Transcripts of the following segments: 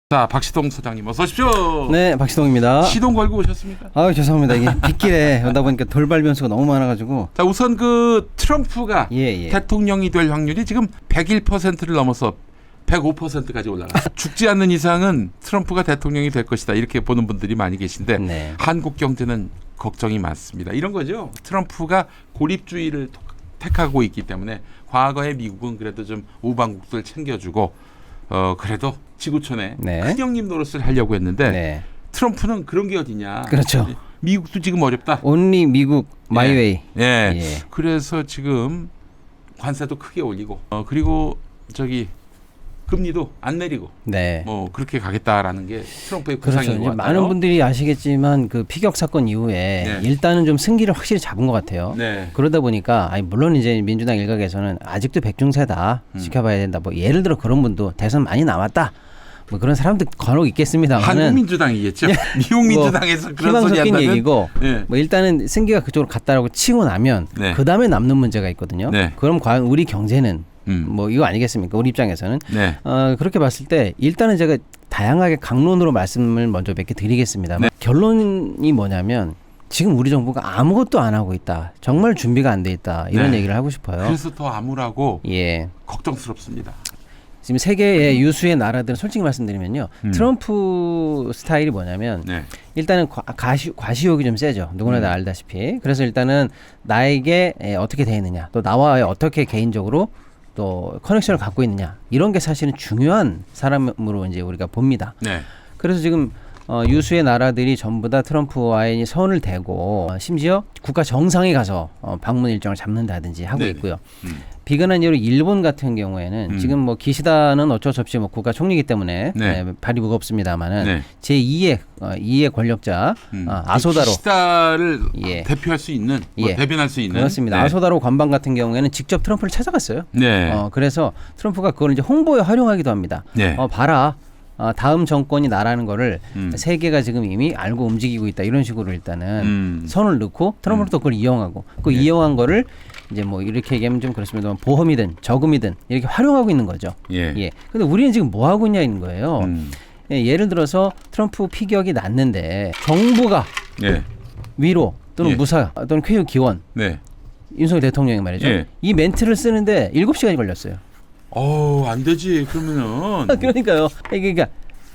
자, 박시동 소장님 어서 오십시오. 네, 박시동입니다. 시동 걸고 오셨습니까? 아유, 죄송합니다. 이게 빗길에 오다 보니까 돌발 변수가 너무 많아가지고. 자, 우선 그 트럼프가 예. 대통령이 될 확률이 지금 101%를 넘어서 105%까지 올라갔어요. 죽지 않는 이상은 트럼프가 대통령이 될 것이다 이렇게 보는 분들이 많이 계신데 네. 한국 경제는 걱정이 많습니다. 이런 거죠. 트럼프가 고립주의를 택하고 있기 때문에 과거에 미국은 그래도 좀 우방국들 챙겨주고 그래도 지구촌에 네. 큰형님 노릇을 하려고 했는데 네. 트럼프는 그런 게 어디냐. 그렇죠. 미국도 지금 어렵다. 온리 미국 마이웨이. 예. 예. 그래서 지금 관세도 크게 올리고 그리고 저기 금리도 안 내리고 네. 뭐 그렇게 가겠다라는 게 트럼프의 그렇죠. 구상인 것 이제 같아요. 많은 분들이 아시겠지만 그 피격 사건 이후에 네. 일단은 좀 승기를 확실히 잡은 것 같아요. 네. 그러다 보니까 물론 이제 민주당 일각에서는 아직도 백중세다 지켜봐야 된다. 뭐 예를 들어 그런 분도 대선 많이 남았다. 뭐 그런 사람들 간혹 있겠습니다만은 한국민주당이겠죠. 미국 민주당에서 그런 희망 소리 섞인 한다면 얘기고 네. 뭐 일단은 승기가 그쪽으로 갔다라고 치고 나면 네. 그 다음에 남는 문제가 있거든요. 네. 그럼 과연 우리 경제는 뭐 이거 아니겠습니까? 우리 입장에서는 네. 그렇게 봤을 때 일단은 제가 다양하게 강론으로 말씀을 먼저 몇 개 드리겠습니다. 네. 결론이 뭐냐면 지금 우리 정부가 아무것도 안 하고 있다. 정말 준비가 안 돼 있다. 이런 네. 얘기를 하고 싶어요. 그래서 더 암울하고 예. 걱정스럽습니다. 지금 세계의 유수의 나라들은 솔직히 말씀드리면요. 음. 트럼프 스타일이 뭐냐면 네. 일단은 과시욕이 좀 세죠. 누구나 다 알다시피. 그래서 일단은 나에게 어떻게 돼 있느냐, 또 나와 어떻게 개인적으로 또 커넥션을 갖고 있느냐, 이런 게 사실은 중요한 사람으로 이제 우리가 봅니다. 네. 그래서 지금 유수의 나라들이 전부 다 트럼프와의 선을 대고 심지어 국가 정상에 가서 방문 일정을 잡는다든지 하고 네네. 있고요. 음. 비근한 예로 일본 같은 경우에는 지금 뭐 기시다는 어쩔 수 없이 뭐 국가 총리이기 때문에 네. 발이 무겁습니다만은 네. 제2의 권력자 아소다로 시다를 예. 대표할 수 있는, 뭐 예. 대변할 수 있는. 그렇습니다. 네. 아소다로 관방 같은 경우에는 직접 트럼프를 찾아갔어요. 네. 그래서 트럼프가 그걸 이제 홍보에 활용하기도 합니다. 네. 봐라. 다음 정권이 나라는 거를 세계가 지금 이미 알고 움직이고 있다. 이런 식으로 일단은 선을 넣고 트럼프는 또 그걸 이용하고 그 네. 이용한 거를 이제 뭐 이렇게 얘기하면 좀 그렇습니다만 보험이든 저금이든 이렇게 활용하고 있는 거죠. 예. 근데 우리는 지금 뭐 하고 있냐는 거예요. 예를 들어서 트럼프 피격이 났는데 정부가 예. 위로 또는 예. 무사 또는 쾌유 기원 네. 윤석열 대통령이 말이죠. 예. 이 멘트를 쓰는데 7시간이 걸렸어요. 안 되지. 그러면은. 그러니까요. 이게 그러니까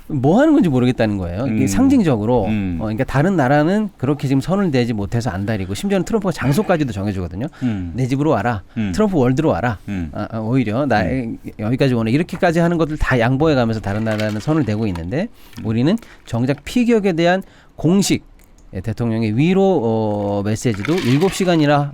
뭐 하는 건지 모르겠다는 거예요. 이게 상징적으로 그러니까 다른 나라는 그렇게 지금 선을 대지 못해서 안달이고 심지어는 트럼프가 장소까지도 정해주거든요. 내 집으로 와라. 트럼프 월드로 와라. 오히려 나 여기까지 오네. 이렇게까지 하는 것들 다 양보해가면서 다른 나라는 선을 대고 있는데 우리는 정작 피격에 대한 공식 대통령의 위로 메시지도 7시간이나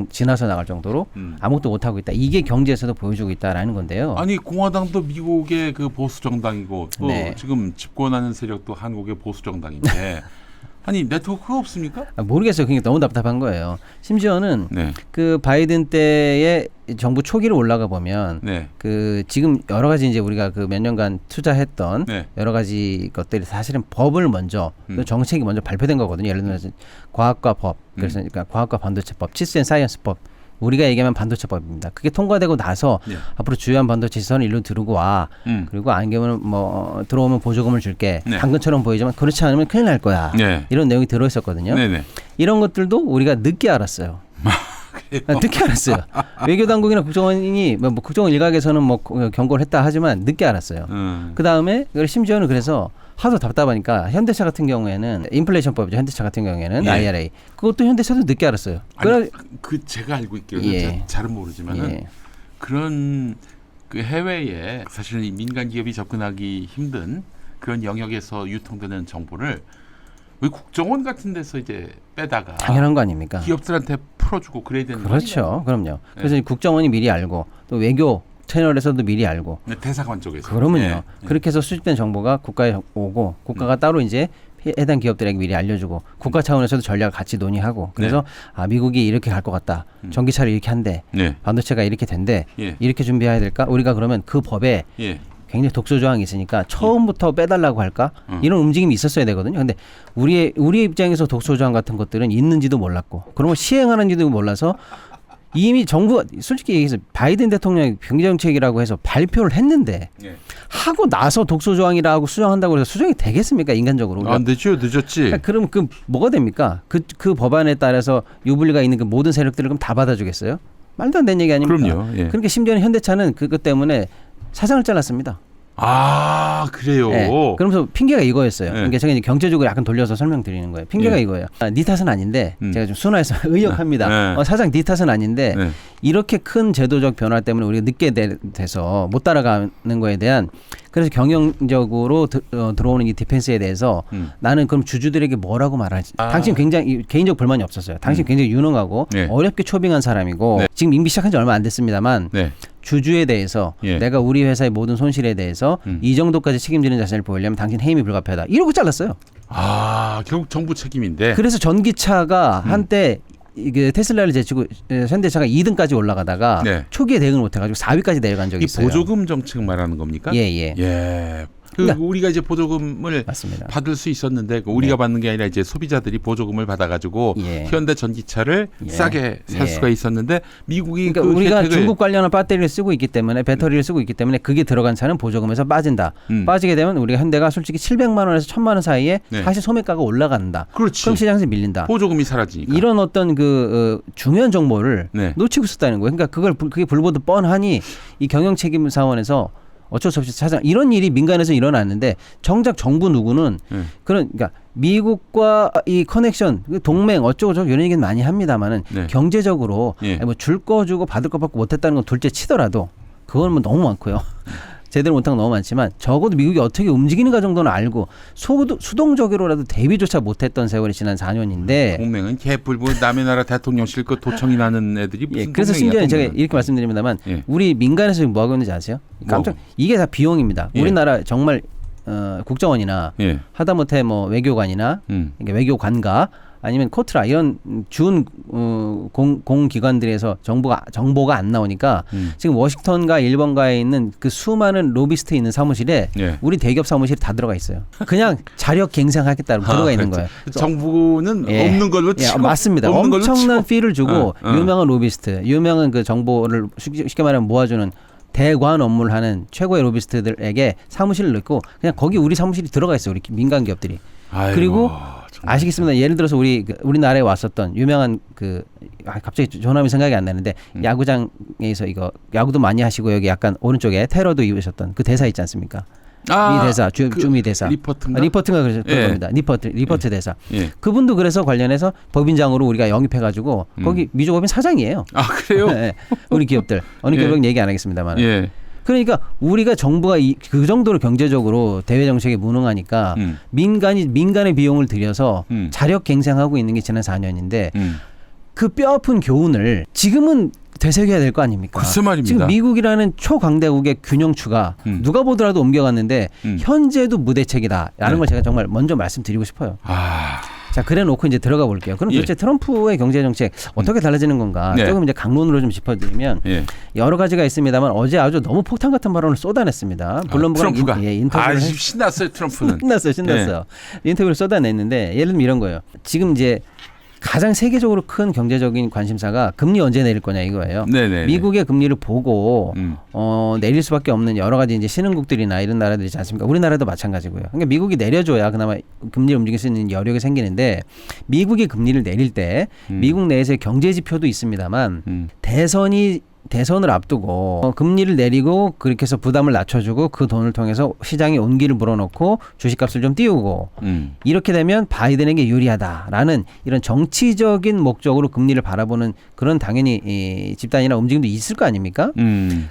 지나서 나갈 정도로 아무것도 못하고 있다. 이게 경제에서도 보여주고 있다라는 건데요. 아니 공화당도 미국의 그 보수 정당이고 또 네. 지금 집권하는 세력도 한국의 보수 정당인데 아니 네트워크가 없습니까? 모르겠어요. 그게 너무 답답한 거예요. 심지어는 네. 그 바이든 때의 정부 초기로 올라가 보면 네. 그 지금 여러 가지 이제 우리가 그 몇 년간 투자했던 네. 여러 가지 것들이 사실은 법을 먼저 또 정책이 먼저 발표된 거거든요. 예를 들어서 과학과 법, 그래서 그러니까 과학과 반도체법, 치스앤사이언스법. 우리가 얘기하면 반도체법입니다. 그게 통과되고 나서 네. 앞으로 주요한 반도체 시설은 일로 들어오고 와. 그리고 안 되면 뭐 들어오면 보조금을 줄게. 네. 당근처럼 보이지만 그렇지 않으면 큰일 날 거야. 네. 이런 내용이 들어있었거든요. 네네. 이런 것들도 우리가 늦게 알았어요. 늦게 알았어요. 외교당국이나 국정원이 뭐 국정원 일각에서는 뭐 경고를 했다 하지만 늦게 알았어요. 그 다음에 심지어는 그래서 하도 답답하니까 현대차 같은 경우에는 인플레이션법이죠. 현대차 같은 경우에는 예. IRA 그것도 현대차도 늦게 알았어요. 아니, 그 제가 알고 있기로는 예. 잘은 모르지만은 예. 그런 그 해외에 사실 민간 기업이 접근하기 힘든 그런 영역에서 유통되는 정보를 왜 국정원 같은 데서 이제 빼다가 당연한 거 아닙니까? 기업들한테 풀어주고 그래야 되는 그렇죠. 그럼요. 그래서 네. 국정원이 미리 알고 또 외교 채널에서도 미리 알고 거 대사관 쪽에서 그러면요. 예. 그렇게 해서 수집된 정보가 국가에 오고 국가가 따로 이제 해당 기업들에게 미리 알려주고 국가 차원에서도 전략을 같이 논의하고 그래서 미국이 이렇게 갈 것 같다. 전기차를 이렇게 한대. 네. 반도체가 이렇게 된대. 예. 이렇게 준비해야 될까? 우리가 그러면 그 법에 예. 굉장히 독소 조항이 있으니까 처음부터 빼달라고 할까? 이런 움직임이 있었어야 되거든요. 근데 우리의 입장에서 독소 조항 같은 것들은 있는지도 몰랐고 그런 걸 시행하는지도 몰라서 이미 정부가 솔직히 얘기해서 바이든 대통령이 경제정책이라고 해서 발표를 했는데 예. 하고 나서 독소 조항이라고 수정한다고 해서 수정이 되겠습니까 인간적으로? 안 되죠, 늦었지. 그럼 그 뭐가 됩니까? 그 법안에 따라서 유불리가 있는 그 모든 세력들을 그럼 다 받아주겠어요? 말도 안 되는 얘기 아닙니까? 그럼요. 예. 그러니까 심지어는 현대차는 그것 때문에 사장을 잘랐습니다. 아, 그래요. 네. 그러면서 핑계가 이거였어요. 네. 그러니까 제가 이제 경제적으로 약간 돌려서 설명드리는 거예요. 핑계가 네. 이거예요. 네 탓은 아닌데 제가 좀 순화해서 의역합니다. 네. 사장 네 탓은 아닌데 네. 이렇게 큰 제도적 변화 때문에 우리가 늦게 돼서 못 따라가는 거에 대한 그래서 경영적으로 들어오는 이 디펜스에 대해서 나는 그럼 주주들에게 뭐라고 말하지? 당신 굉장히 개인적 불만이 없었어요. 당신 굉장히 유능하고 네. 어렵게 초빙한 사람이고 네. 지금 임기 시작한 지 얼마 안 됐습니다만 네. 주주에 대해서 예. 내가 우리 회사의 모든 손실에 대해서 이 정도까지 책임지는 자세를 보이려면 당신 해임이 불가피하다. 이러고 잘랐어요. 아, 결국 정부 책임인데. 그래서 전기차가 한때 이게 테슬라를 제치고 현대차가 2등까지 올라가다가 네. 초기에 대응을 못해가지고 4위까지 내려간 적이 이 있어요. 보조금 정책 말하는 겁니까? 예. 예. 그 그러니까 우리가 이제 보조금을 맞습니다. 받을 수 있었는데 우리가 받는 게 아니라 이제 소비자들이 보조금을 받아가지고 예. 현대 전기차를 예. 싸게 살 예. 수가 있었는데 미국이 그러니까 그 우리가 혜택을 중국 관련한 배터리를 쓰고 있기 때문에 배터리를 쓰고 있기 때문에 그게 들어간 차는 보조금에서 빠진다. 빠지게 되면 우리가 현대가 솔직히 700만 원에서 1000만 원 사이에 네. 다시 소매가가 올라간다. 그렇지. 그럼 시장에서 밀린다. 보조금이 사라지니까. 이런 어떤 그 중요한 정보를 네. 놓치고 있었다는 거예요. 그러니까 그게 불보듯 뻔하니 이 경영 책임 사원에서 어쩔 수 없이 찾아 이런 일이 민간에서 일어났는데 정작 정부 누구는 그러니까 미국과 이 커넥션 동맹 어쩌고저쩌고 이런 얘기는 많이 합니다만은 네. 경제적으로 예. 뭐 줄 거 주고 받을 거 받고 못했다는 건 둘째 치더라도 그건 뭐 너무 많고요. 제대로 못한 건 너무 많지만 적어도 미국이 어떻게 움직이는가 정도는 알고 수동적으로라도 대비조차 못했던 세월이 지난 4년인데 동맹은 개뿔 뭐 남의 나라 대통령 실컷 도청이 나는 애들이 무슨 예, 그래서 동맹이야, 심지어 제가 동맹은. 이렇게 말씀드립니다만 예. 우리 민간에서 뭐 하고 있는지 아세요? 깜짝 이게 다 비용입니다. 예. 우리나라 정말 국정원이나 예. 하다못해 뭐 외교관이나 그러니까 외교관가 아니면 코트라 이런 준 공기관들에서 정보가 안 나오니까 지금 워싱턴과 일본가에 있는 그 수많은 로비스트 있는 사무실에 예. 우리 대기업 사무실이 다 들어가 있어요. 그냥 자력 갱생하겠다고 들어가 있는 거예요. 정부는 예. 없는 걸로 치고 맞습니다. 없는 걸로 엄청난 치고. 피를 주고 유명한 로비스트, 유명한 그 정보를 쉽게 말하면 모아주는 대관 업무를 하는 최고의 로비스트들에게 사무실을 넣고 그냥 거기 우리 사무실이 들어가 있어요. 우리 민간 기업들이. 아이고, 그리고 정말. 아시겠습니다. 예를 들어서 우리나라에 왔었던 유명한 갑자기 전함이 생각이 안 나는데 야구장에서 이거 야구도 많이 하시고 여기 약간 오른쪽에 테러도 입으셨던 그 대사 있지 않습니까? 이 대사 주미 대사 리퍼트인가 그러셨던 예. 겁니다. 리퍼트 대사. 예. 그분도 그래서 관련해서 법인장으로 우리가 영입해가지고 거기 미주법인 사장이에요. 아, 그래요? 네. 우리 기업들 어느 예. 기업은 얘기 안 하겠습니다만. 예. 그러니까 우리가 정부가 그 정도로 경제적으로 대외 정책에 무능하니까 민간의 비용을 들여서 자력 갱생하고 있는 게 지난 4년인데 그 뼈아픈 교훈을 지금은 되새겨야 될 거 아닙니까? 글쎄 말입니다. 지금 미국이라는 초강대국의 균형추가 누가 보더라도 옮겨갔는데 현재도 무대책이다라는 걸 제가 정말 먼저 말씀드리고 싶어요. 자, 그래 놓고 이제 들어가 볼게요. 그럼 도대체 트럼프의 경제 정책 어떻게 달라지는 건가? 네. 조금 이제 강론으로 좀 짚어드리면 여러 가지가 있습니다만 어제 아주 너무 폭탄 같은 발언을 쏟아냈습니다. 블룸버그 트럼프가 인터뷰를 신났어요, 트럼프는. 신났어요. 인터뷰를 쏟아냈는데 예를 들면 이런 거예요. 지금 이제 가장 세계적으로 큰 경제적인 관심사가 금리 언제 내릴 거냐 이거예요. 네네. 미국의 금리를 보고 내릴 수밖에 없는 여러 가지 이제 신흥국들이나 이런 나라들이 있지 않습니까? 우리나라도 마찬가지고요. 그러니까 미국이 내려줘야 그나마 금리를 움직일 수 있는 여력이 생기는데 미국이 금리를 내릴 때 미국 내에서의 경제 지표도 있습니다만 대선을 앞두고 금리를 내리고 그렇게 해서 부담을 낮춰주고 그 돈을 통해서 시장에 온기를 불어넣고 주식값을 좀 띄우고 이렇게 되면 바이든에게 유리하다라는 이런 정치적인 목적으로 금리를 바라보는 그런 당연히 이 집단이나 움직임도 있을 거 아닙니까?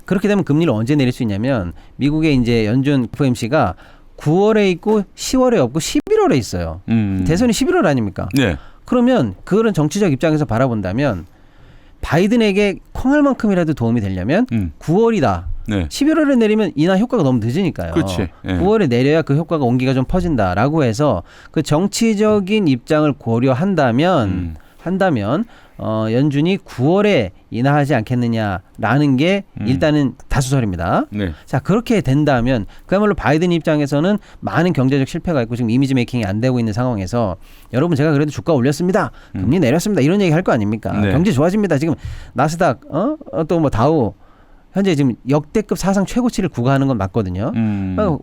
그렇게 되면 금리를 언제 내릴 수 있냐면 미국의 이제 연준 FOMC가 9월에 있고 10월에 없고 11월에 있어요. 대선이 11월 아닙니까? 네. 그러면 그런 정치적 입장에서 바라본다면 바이든에게 콩할 만큼이라도 도움이 되려면 9월이다. 네. 11월에 내리면 인하 효과가 너무 늦으니까요. 그렇지. 예. 9월에 내려야 그 효과가 온기가 좀 퍼진다라고 해서 그 정치적인 입장을 고려한다면 연준이 9월에 인하하지 않겠느냐라는 게 일단은 다수설입니다. 네. 자, 그렇게 된다면 그야말로 바이든 입장에서는 많은 경제적 실패가 있고 지금 이미지 메이킹이 안 되고 있는 상황에서 여러분 제가 그래도 주가 올렸습니다. 금리 내렸습니다. 이런 얘기 할 거 아닙니까? 네. 경제 좋아집니다. 지금 나스닥 또 뭐 다우 현재 지금 역대급 사상 최고치를 구가하는 건 맞거든요.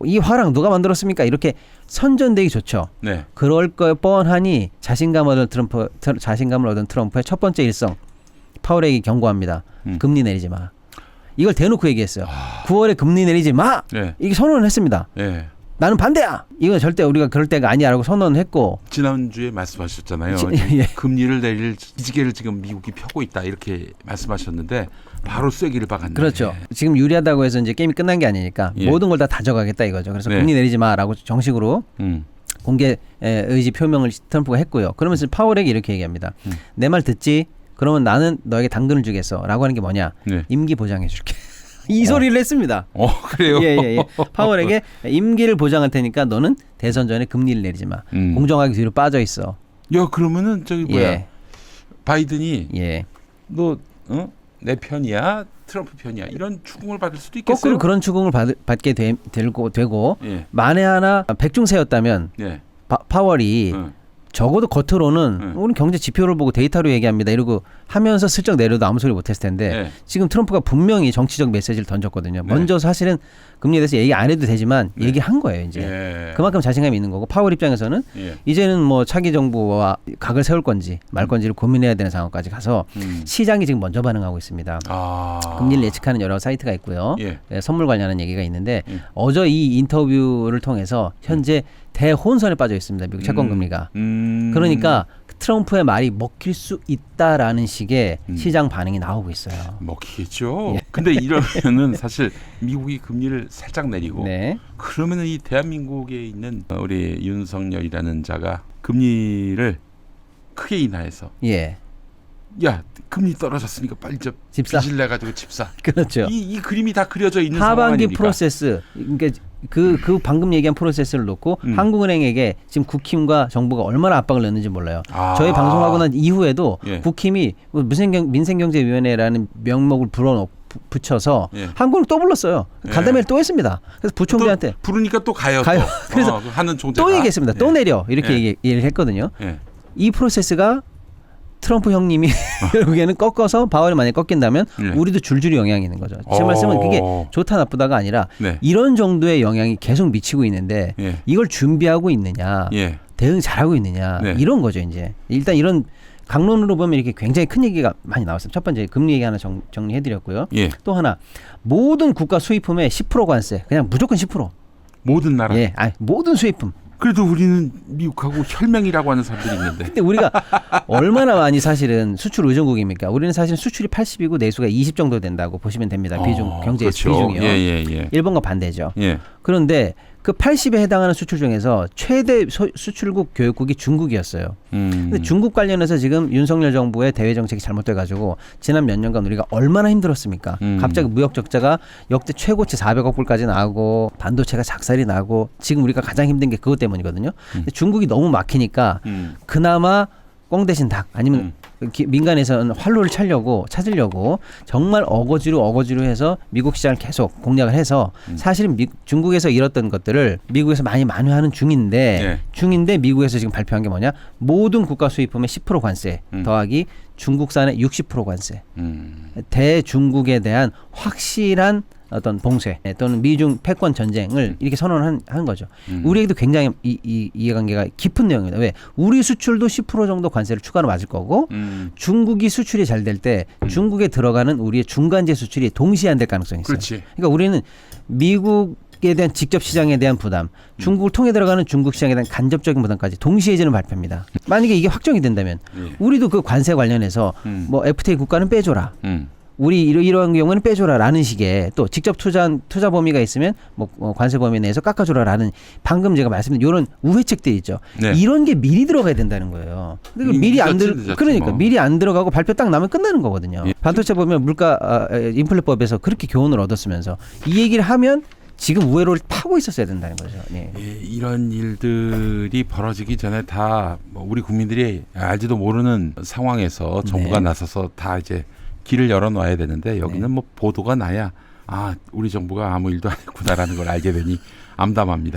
이 화랑 누가 만들었습니까? 이렇게 선전되기 좋죠. 네. 그럴 거 뻔하니 자신감을 얻은 트럼프의 첫 번째 일성 파월에게 경고합니다. 금리 내리지 마. 이걸 대놓고 얘기했어요. 9월에 금리 내리지 마. 네. 이게 선언을 했습니다. 네. 나는 반대야. 이건 절대 우리가 그럴 때가 아니야라고 선언했고. 지난주에 말씀하셨잖아요. 예. 금리를 내릴 기지개를 지금 미국이 펴고 있다 이렇게 말씀하셨는데 바로 쐐기를 박았네. 그렇죠. 지금 유리하다고 해서 이제 게임이 끝난 게 아니니까 예. 모든 걸 다 다져가겠다 이거죠. 그래서 네. 금리 내리지 마라고 정식으로 공개 의지 표명을 트럼프가 했고요. 그러면서 파월에게 이렇게 얘기합니다. 내 말 듣지? 그러면 나는 너에게 당근을 주겠어라고 하는 게 뭐냐? 네. 임기 보장해 줄게. 이 소리를 했습니다. 그래요? 예. 파월에게 임기를 보장할 테니까 너는 대선 전에 금리를 내리지 마. 공정하게 뒤로 빠져 있어. 야, 그러면은 저기 뭐야? 예. 바이든이 예. 너 내 편이야? 트럼프 편이야? 이런 추궁을 받을 수도 있겠어요. 거꾸로 그런 추궁을 받게 되고 예. 만에 하나 백중세였다면 예. 파월이 적어도 겉으로는 우리 경제 지표를 보고 데이터로 얘기합니다 이러고 하면서 슬쩍 내려도 아무 소리 못했을 텐데 네. 지금 트럼프가 분명히 정치적 메시지를 던졌거든요. 네. 먼저 사실은 금리에 대해서 얘기 안 해도 되지만 얘기한 거예요. 이제 예. 그만큼 자신감이 있는 거고 파월 입장에서는 예. 이제는 뭐 차기 정부와 각을 세울 건지 말 건지를 고민해야 되는 상황까지 가서 시장이 지금 먼저 반응하고 있습니다. 금리를 예측하는 여러 사이트가 있고요. 예. 선물 관련한 얘기가 있는데 어제 이 인터뷰를 통해서 현재 대혼선에 빠져 있습니다. 미국 채권 금리가. 그러니까 트럼프의 말이 먹힐 수 있다라는 식의 시장 반응이 나오고 있어요. 먹히겠죠. 예. 근데 이러면은 사실 미국이 금리를 살짝 내리고 네. 그러면은 이 대한민국에 있는 우리 윤석열이라는 자가 금리를 크게 인하해서 예. 야, 금리 떨어졌으니까 빨리 저 집사. 빚을 내 가지고 집 사. 그렇죠. 이 그림이 다 그려져 있는 상황 하반기 아닙니까? 프로세스. 그러니까 그 방금 얘기한 프로세스를 놓고 한국은행에게 지금 국힘과 정부가 얼마나 압박을 넣는지 몰라요. 저희 방송하고 난 이후에도 예. 국힘이 민생경제위원회라는 명목을 붙여서 예. 한국을 또 불렀어요. 예. 간담회를 또 했습니다. 그래서 부총재한테 또 부르니까 또 가요. 가요. 또. 그래서 하는 총재가 또 얘기했습니다. 또 내려 이렇게 예. 얘기를 했거든요. 예. 이 프로세스가 트럼프 형님이 결국에는 꺾어서 바월이 만약에 꺾인다면 네. 우리도 줄줄이 영향이 있는 거죠. 제 말씀은 그게 좋다 나쁘다가 아니라 네. 이런 정도의 영향이 계속 미치고 있는데 예. 이걸 준비하고 있느냐 예. 대응 잘하고 있느냐 네. 이런 거죠. 이제 일단 이런 강론으로 보면 이렇게 굉장히 큰 얘기가 많이 나왔습니다. 첫 번째 금리 얘기 하나 정리해드렸고요. 예. 또 하나 모든 국가 수입품에 10% 관세 그냥 무조건 10%. 모든 나라. 예, 모든 수입품. 그래도 우리는 미국하고 혈맹이라고 하는 사람들이 있는데. 근데 우리가 얼마나 많이 사실은 수출 의존국입니까? 우리는 사실은 수출이 80이고 내수가 20 정도 된다고 보시면 됩니다. 비중 경제 그렇죠. 비중이요. 예. 일본과 반대죠. 예. 그런데 그 80에 해당하는 수출 중에서 최대 수출국 교역국이 중국이었어요. 근데 중국 관련해서 지금 윤석열 정부의 대외 정책이 잘못돼 가지고 지난 몇 년간 우리가 얼마나 힘들었습니까? 갑자기 무역 적자가 역대 최고치 400억 불까지 나고 반도체가 작살이 나고 지금 우리가 가장 힘든 게 그것 때문이거든요. 근데 중국이 너무 막히니까 그나마 꽁 대신 닭 아니면 민간에서는 활로를 찾으려고 정말 어거지로 해서 미국 시장을 계속 공략을 해서 사실은 중국에서 잃었던 것들을 미국에서 많이 만회하는 중인데 미국에서 지금 발표한 게 뭐냐? 모든 국가 수입품에 10% 관세 더하기 중국산에 60% 관세. 대중국에 대한 확실한 어떤 봉쇄 또는 미중 패권 전쟁을 이렇게 선언한 거죠. 우리에게도 굉장히 이 이해관계가 깊은 내용입니다. 왜? 우리 수출도 10% 정도 관세를 추가로 맞을 거고 중국이 수출이 잘 될 때 중국에 들어가는 우리의 중간재 수출이 동시에 안 될 가능성이 있어요. 그렇지. 그러니까 우리는 미국에 대한 직접 시장에 대한 부담, 중국을 통해 들어가는 중국 시장에 대한 간접적인 부담까지 동시에 해주는 발표입니다. 만약에 이게 확정이 된다면 우리도 그 관세 관련해서 뭐 FTA 국가는 빼줘라. 우리 이러한 경우는 빼줘라라는 식의 또 직접 투자 범위가 있으면 뭐 관세 범위 내에서 깎아줘라라는 방금 제가 말씀드린 이런 우회책들이 있죠. 네. 이런 게 미리 들어가야 된다는 거예요. 미리 안 그러니까 미리 안 들어가고 발표 딱 나면 끝나는 거거든요. 예. 반도체 보면 물가 인플레법에서 그렇게 교훈을 얻었으면서 이 얘기를 하면 지금 우회로를 타고 있었어야 된다는 거죠. 네. 예, 이런 일들이 벌어지기 전에 다뭐 우리 국민들이 알지도 모르는 상황에서 정부가 네. 나서서 다 이제 길을 열어놔야 되는데 여기는 네. 뭐 보도가 나야 아 우리 정부가 아무 일도 안 했구나라는 걸 알게 되니 암담합니다.